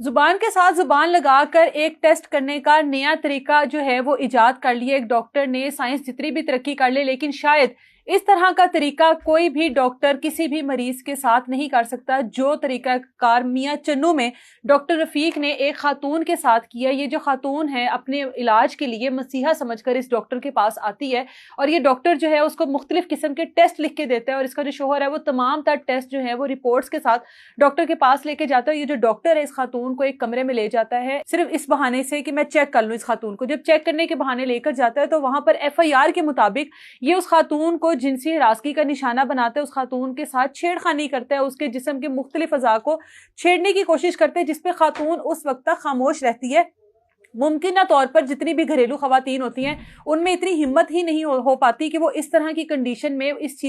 जुबान के साथ जुबान लगाकर एक टेस्ट करने का नया तरीका जो है वो इजाद कर लिया एक डॉक्टर ने। साइंस जितनी भी तरक्की कर ले, लेकिन शायद इस तरह का तरीका कोई भी डॉक्टर किसी भी मरीज के साथ नहीं कर सकता जो तरीका कार मियां चन्नू में डॉक्टर रफीक ने एक खातून के साथ किया। ये जो खातून है अपने इलाज के लिए मसीहा समझकर इस डॉक्टर के पास आती है और ये डॉक्टर जो है उसको मुख्तलिफ किस्म के टेस्ट लिख के देता है और इसका जो शोहर है वो तमाम तर टेस्ट जो है वो रिपोर्ट्स के साथ डॉक्टर के पास लेके जाता है। ये जो डॉक्टर है इस खातून को एक कमरे में ले जाता है सिर्फ इस बहाने से कि मैं चेक कर लूं इस खातून को। जब चेक करने के बहाने लेकर जाता है तो वहां पर FIR के मुताबिक ये उस खातून को जिनसी हिरासगी का निशाना बनाते हैं, उस खातून के साथ छेड़खानी करता है, उसके जिस्म के मुख्तलिफ अज़ा को छेड़ने की कोशिश करते हैं, जिसपे खातून उस वक्त तक खामोश रहती है। मुमकिन तौर पर जितनी भी घरेलू खवातीन होती हैं उनमें इतनी हिम्मत ही नहीं हो पाती कि वो इस तरह की कंडीशन में इस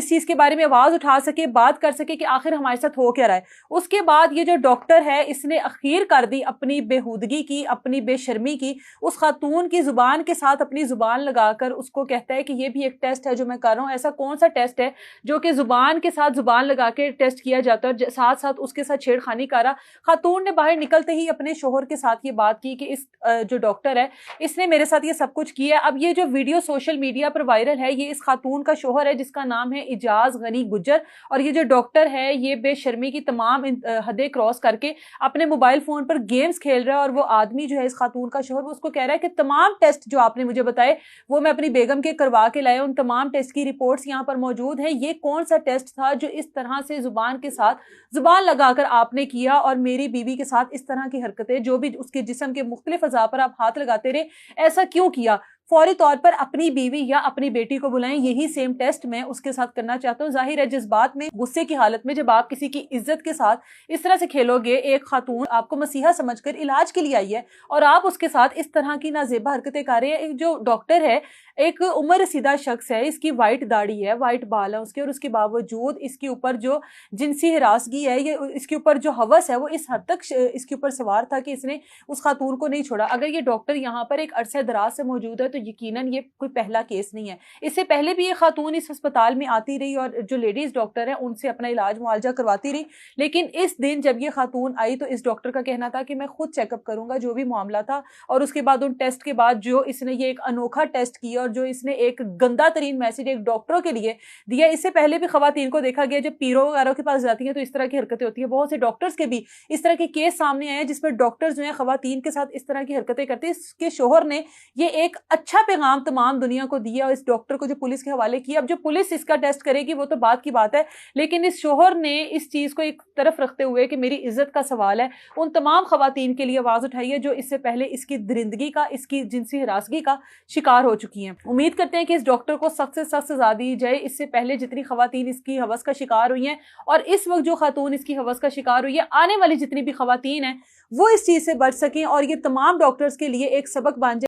चीज के बारे में आवाज उठा सके, बात कर सके कि आखिर हमारे साथ हो क्या रहा है। उसके बाद ये जो डॉक्टर है इसने अखीर कर दी अपनी बेहूदगी की, अपनी बेशर्मी की। उस खातून की जुबान के साथ अपनी जुबान लगाकर उसको कहता है कि ये भी एक टेस्ट है जो मैं कर रहा हूँ। ऐसा कौन सा टेस्ट है जो कि जुबान के साथ जुबान लगा के टेस्ट किया जाता है और साथ साथ उसके साथ छेड़खानी करा। खातून ने बाहर निकलते ही अपने शोहर के साथ ये बात की कि इस जो डॉक्टर है इसने मेरे साथ ये सब कुछ किया। अब ये जो वीडियो सोशल मीडिया पर वायरल है ये इस खातून का शोहर है जिसका नाम है इजाज गनी गुज्जर, और ये जो डॉक्टर है ये बेशर्मी की तमाम हदें क्रॉस करके अपने मोबाइल फोन पर गेम्स खेल रहा है। और वो आदमी जो है इस खातून का शोहर वो उसको कह रहा है कि तमाम टेस्ट जो आपने मुझे बताए वो मैं अपनी बेगम के करवा के लाया, उन तमाम टेस्ट की रिपोर्ट्स यहाँ पर मौजूद है। ये कौन सा टेस्ट था जो इस तरह से जुबान के साथ जुबान लगाकर आपने किया और मेरी बीवी के साथ इस तरह की हरकतें, जो भी उसके जिस्म के मुख्तलिफ अज़ा पर आप हाथ लगाते रहे, ऐसा क्यों किया? फौरी तौर पर अपनी बीवी या अपनी बेटी को बुलाएं, यही सेम टेस्ट मैं उसके साथ करना चाहता हूँ। जाहिर है जज्बात में, गुस्से की हालत में जब आप किसी की इज्जत के साथ इस तरह से खेलोगे, एक खातून आपको मसीहा समझकर इलाज के लिए आई है और आप उसके साथ इस तरह की नाजेबा हरकतें कर रहे हैं। एक जो डॉक्टर है एक उम्र रसीदा शख्स है, इसकी वाइट दाढ़ी है, वाइट बाल है उसके, और उसके बावजूद इसके ऊपर जो जिनसी हिरासगी है, ये इसके ऊपर जो हवस है वो इस हद तक इसके ऊपर सवार था कि इसने उस खातून को नहीं छोड़ा। अगर ये डॉक्टर यहाँ पर एक अरसे दराज से मौजूद है तो यकीनन ये कोई पहला केस नहीं है। इससे पहले भी ये खातून इस अस्पताल में आती रही और जो लेडीज डॉक्टर है उनसे अपना इलाज मुआवजा करवाती रही, लेकिन इस दिन जब ये खातून आई तो इस डॉक्टर का कहना था कि मैं खुद चेकअप करूंगा जो भी मामला था। और उसके बाद उन टेस्ट के बाद जो इसने ये एक अनोखा टेस्ट किया और जो इसने एक गंदा तरीन मैसेज एक डॉक्टरों के लिए दिया। इससे पहले भी खवातीन को देखा गया जब पीरों वगैरह के पास जाती हैं तो इस तरह की हरकतें होती है। बहुत से डॉक्टर्स के भी इस तरह के केस सामने आए हैं जिसमें डॉक्टर्स जो है खवातीन के साथ इस तरह की हरकतें करते हैं। इसके शोहर ने ये एक अच्छा पैगाम तमाम दुनिया को दिया और इस डॉक्टर को जो पुलिस के हवाले किया। अब जो पुलिस इसका टेस्ट करेगी वो तो बात की बात है, लेकिन इस शोहर ने इस चीज को एक तरफ रखते हुए कि मेरी इज्जत का सवाल है, उन तमाम खवातीन के लिए आवाज उठाई है जो इससे पहले इसकी दरिंदगी का, इसकी जिनसी हिरासगी का शिकार हो चुकी हैं। उम्मीद करते हैं कि इस डॉक्टर को सख्त से सख्त सजा दी जाए। इससे पहले जितनी खवातीन इसकी हवस का शिकार हुई हैं और इस वक्त जो खातून इसकी हवस का शिकार हुई है, आने वाली जितनी भी खवातीन हैं वो इस चीज से बच सकें और ये तमाम डॉक्टर्स के लिए एक सबक बन जाए।